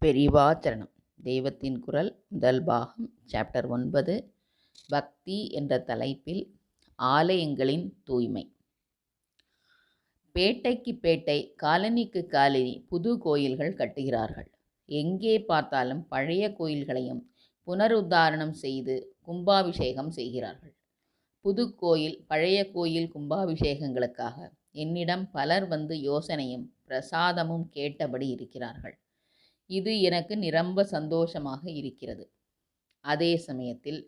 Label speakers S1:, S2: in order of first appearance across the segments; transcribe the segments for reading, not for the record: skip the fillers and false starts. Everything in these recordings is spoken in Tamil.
S1: பெரிவாச்சரணம். தெய்வத்தின் குரல் முதல் பாகம் சாப்டர் 9 பக்தி என்ற தலைப்பில் ஆலயங்களின் தூய்மை. பேட்டைக்கு பேட்டை, காலனிக்கு காலனி புது கோயில்கள் கட்டுகிறார்கள். எங்கே பார்த்தாலும் பழைய கோயில்களையும் புனருத்தாரணம் செய்து கும்பாபிஷேகம் செய்கிறார்கள். புது கோயில் பழைய கோயில் கும்பாபிஷேகங்களுக்காக என்னிடம் பலர் வந்து யோசனையும் பிரசாதமும் கேட்டபடி இருக்கிறார்கள். இது எனக்கு நிரம்ப சந்தோஷமாக இருக்கிறது. அதே சமயத்தில்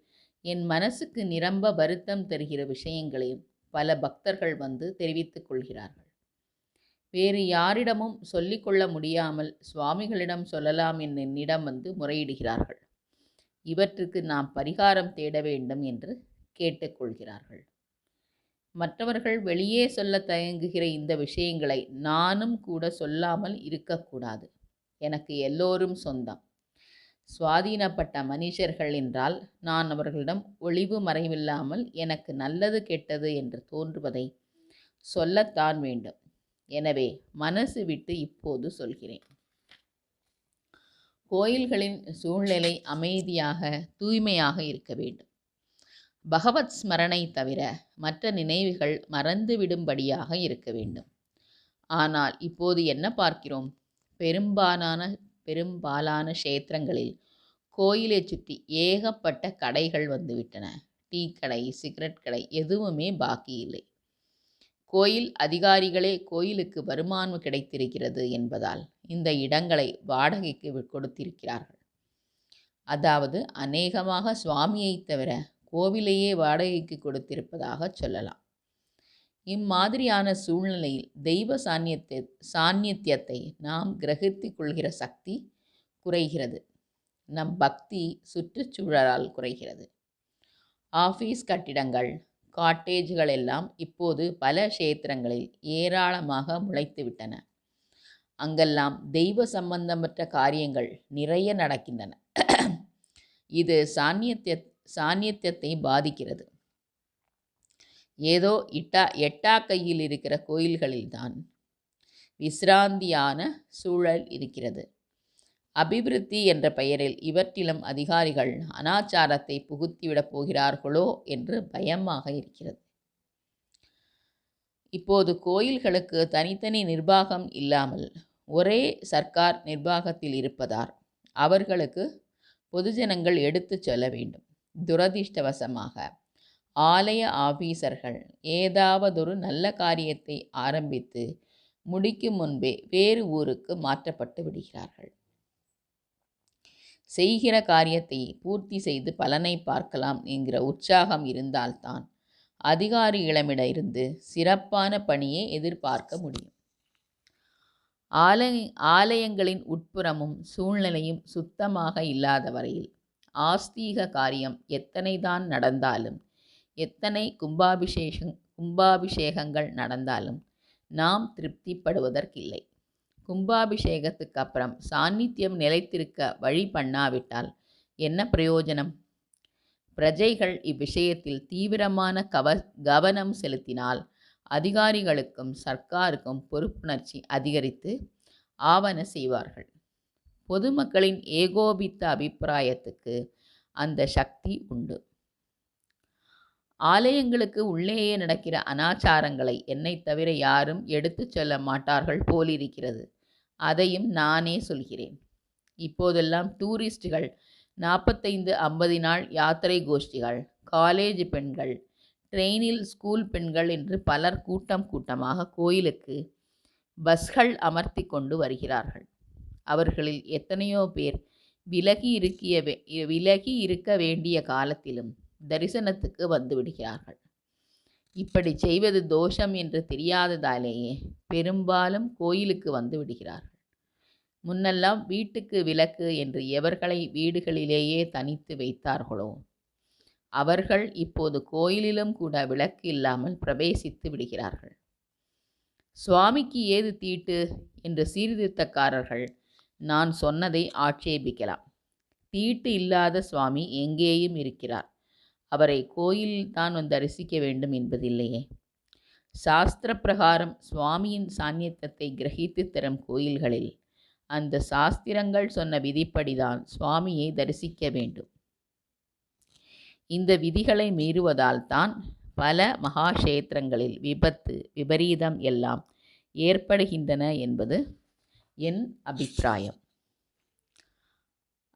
S1: என் மனசுக்கு நிரம்ப வருத்தம் தருகிற விஷயங்களையும் பல பக்தர்கள் வந்து தெரிவித்துக் கொள்கிறார்கள். வேறு யாரிடமும் சொல்லிக்கொள்ள முடியாமல் சுவாமிகளிடம் சொல்லலாம் என்னிடம் வந்து முறையிடுகிறார்கள். இவற்றுக்கு நாம் பரிகாரம் தேட வேண்டும் என்று கேட்டுக்கொள்கிறார்கள். மற்றவர்கள் வெளியே சொல்ல தயங்குகிற இந்த விஷயங்களை நானும் கூட சொல்லாமல் இருக்கக்கூடாது. எனக்கு எல்லோரும் சொந்தம். சுவாதீனப்பட்ட மனுஷர்கள் என்றால் நான் அவர்களிடம் ஒளிவு மறைவில்லாமல் எனக்கு நல்லது கெட்டது என்று தோன்றுவதை சொல்லத்தான் வேண்டும். எனவே மனசு விட்டு இப்போது சொல்கிறேன். கோயில்களின் சூழ்நிலை அமைதியாக தூய்மையாக இருக்க வேண்டும். பகவத் ஸ்மரணை தவிர மற்ற நினைவுகள் மறந்துவிடும்படியாக இருக்க வேண்டும். ஆனால் இப்போது என்ன பார்க்கிறோம்? பெரும்பாலான க்ஷேத்திரங்களில் கோயிலை சுற்றி ஏகப்பட்ட கடைகள் வந்துவிட்டன. டீ கடை, சிகரெட் கடை எதுவுமே பாக்கி இல்லை. கோயில் அதிகாரிகளே கோயிலுக்கு வருமானம் கிடைத்திருக்கிறது என்பதால் இந்த இடங்களை வாடகைக்கு கொடுத்திருக்கிறார்கள். அதாவது அநேகமாக சுவாமியை தவிர கோவிலையே வாடகைக்கு கொடுத்திருப்பதாக சொல்லலாம். இம்மாதிரியான சூழ்நிலையில் தெய்வ சாநித்தியத்தை நாம் கிரகித்து கொள்கிற சக்தி குறைகிறது. நம் பக்தி சுற்றுச்சூழலால் குறைகிறது. ஆஃபீஸ் கட்டிடங்கள், காட்டேஜ்கள் எல்லாம் இப்போது பல க்ஷேத்திரங்களில் ஏராளமாக முளைத்து விட்டன. அங்கெல்லாம் தெய்வ சம்பந்தமற்ற காரியங்கள் நிறைய நடக்கின்றன. இது சாநித்தியத்தை பாதிக்கிறது. ஏதோ எட்டா கையில் இருக்கிற கோயில்களில்தான் விசிராந்தியான சூழல் இருக்கிறது. அபிவிருத்தி என்ற பெயரில் இவற்றிலும் அதிகாரிகள் அனாச்சாரத்தை புகுத்திவிடப் போகிறார்களோ என்று பயமாக இருக்கிறது. இப்போது கோயில்களுக்கு தனித்தனி நிர்வாகம் இல்லாமல் ஒரே சர்க்கார் நிர்வாகத்தில் இருப்பதால் அவர்களுக்கு பொதுஜனங்கள் எடுத்து சொல்ல வேண்டும். துரதிர்ஷ்டவசமாக ஆலய ஆபீசர்கள் ஏதாவதொரு நல்ல காரியத்தை ஆரம்பித்து முடிக்கும் முன்பே வேறு ஊருக்கு மாற்றப்பட்டு விடுகிறார்கள். செய்கிற காரியத்தை பூர்த்தி செய்து பலனை பார்க்கலாம் என்கிற உற்சாகம் இருந்தால்தான் அதிகாரிகளிடமிருந்து சிறப்பான பணியை எதிர்பார்க்க முடியும். ஆலயங்களின் உட்புறமும் சூழ்நிலையும் சுத்தமாக இல்லாத வரையில் ஆஸ்தீக காரியம் எத்தனைதான் நடந்தாலும், எத்தனை கும்பாபிஷேகங்கள் நடந்தாலும் நாம் திருப்திப்படுவதற்கில்லை. கும்பாபிஷேகத்துக்கு அப்புறம் சாநித்தியம் நிலைத்திருக்க வழி பண்ணாவிட்டால் என்ன பிரயோஜனம்? பிரஜைகள் இவ்விஷயத்தில் தீவிரமான கவனம் செலுத்தினால் அதிகாரிகளுக்கும் சர்க்காருக்கும் பொறுப்புணர்ச்சி அதிகரித்து ஆவன செய்வார்கள். பொதுமக்களின் ஏகோபித்த அபிப்பிராயத்துக்கு அந்த சக்தி உண்டு. ஆலயங்களுக்கு உள்ளேயே நடக்கிற அனாச்சாரங்களை என்னை தவிர யாரும் எடுத்து சொல்ல மாட்டார்கள் போலிருக்கிறது. அதையும் நானே சொல்கிறேன். இப்போதெல்லாம் டூரிஸ்டுகள் 45-50 நாள் யாத்திரை கோஷ்டிகள், காலேஜ் பெண்கள், ட்ரெயினில் ஸ்கூல் பெண்கள் என்று பலர் கூட்டமாக கோயிலுக்கு பஸ்கள் அமர்த்தி கொண்டு வருகிறார்கள். அவர்களில் எத்தனையோ பேர் விலகி இருக்க வேண்டிய காலத்திலும் தரிசனத்துக்கு வந்து விடுகிறார்கள். இப்படி செய்வது தோஷம் என்று தெரியாததாலேயே பெரும்பாலும் கோயிலுக்கு வந்து விடுகிறார்கள். முன்னெல்லாம் வீட்டுக்கு விளக்கு என்று எவர்களை வீடுகளிலேயே தனித்து வைத்தார்களோ அவர்கள் இப்போது கோயிலிலும் கூட விளக்கு இல்லாமல் பிரவேசித்து விடுகிறார்கள். சுவாமிக்கு ஏது தீட்டு என்று சீர்திருத்தக்காரர்கள் நான் சொன்னதை ஆட்சேபிக்கலாம். தீட்டு இல்லாத சுவாமி எங்கேயும் இருக்கிறார். அவரை கோயிலில் தான் வந்து தரிசிக்க வேண்டும் என்பதில்லையே. சாஸ்திர பிரகாரம் சுவாமியின் சாநித்தியத்தை கிரகித்து தரும் கோயில்களில் அந்த சாஸ்திரங்கள் சொன்ன விதிப்படிதான் சுவாமியை தரிசிக்க வேண்டும். இந்த விதிகளை மீறுவதால் தான் பல மகாக்ஷேத்திரங்களில் விபத்து விபரீதம் எல்லாம் ஏற்படுகின்றன என்பது என் அபிப்பிராயம்.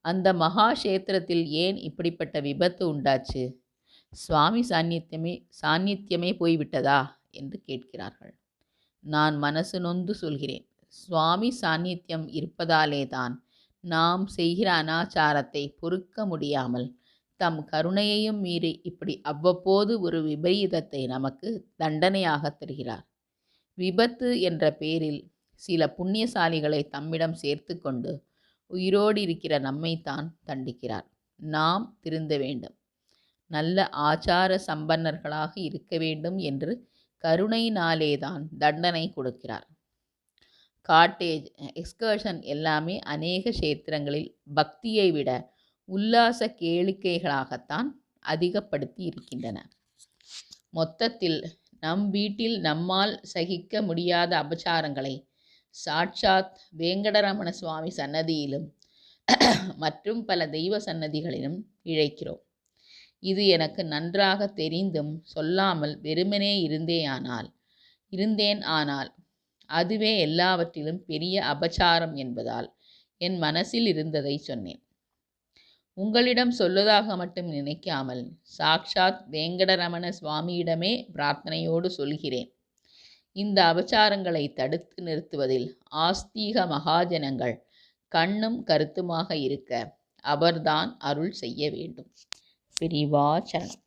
S1: அந்த மகாக்ஷேத்திரத்தில் ஏன் இப்படிப்பட்ட விபத்து உண்டாச்சு? சுவாமி சாநித்தியமே போய்விட்டதா என்று கேட்கிறார்கள். நான் மனசு நொந்து சொல்கிறேன். சுவாமி சாநித்தியம் இருப்பதாலே தான் நாம் செய்கிற அனாச்சாரத்தை பொறுக்க முடியாமல் தம் கருணையையும் மீறி இப்படி அவ்வப்போது ஒரு விபரீதத்தை நமக்கு தண்டனையாக தருகிறார். விபத்து என்ற பேரில் சில புண்ணியசாலிகளை தம்மிடம் சேர்த்து கொண்டு உயிரோடு இருக்கிற நம்மைத்தான் தண்டிக்கிறார். நாம் திருந்த வேண்டும், நல்ல ஆச்சார சம்பன்னர்களாக இருக்க வேண்டும் என்று கருணையினாலேதான் தண்டனை கொடுக்கிறார். காட்டேஜ், எக்ஸ்கர்ஷன் எல்லாமே அநேக கஷேத்திரங்களில் பக்தியை விட உல்லாச கேளிக்கைகளாகத்தான் அதிகப்படுத்தி இருக்கின்றன. மொத்தத்தில் நம் வீட்டில் நம்மால் சகிக்க முடியாத அபச்சாரங்களை சாட்சாத் வேங்கடரமண சுவாமி சன்னதியிலும் மற்றும் பல தெய்வ சன்னதிகளிலும் இழைக்கிறோம். இது எனக்கு நன்றாக தெரிந்தும் சொல்லாமல் வெறுமனே இருந்தேன். ஆனால் அதுவே எல்லாவற்றிலும் பெரிய அபச்சாரம் என்பதால் என் மனசில் இருந்ததை சொன்னேன். உங்களிடம் சொல்வதாக மட்டும் நினைக்காமல் சாக்ஷாத் வேங்கடரமண சுவாமியிடமே பிரார்த்தனையோடு சொல்கிறேன். இந்த அபச்சாரங்களை தடுத்து நிறுத்துவதில் ஆஸ்தீக மகாஜனங்கள் கண்ணும் கருத்துமாக இருக்க அவர்தான் அருள் செய்ய வேண்டும். பெரிவா சரணம்.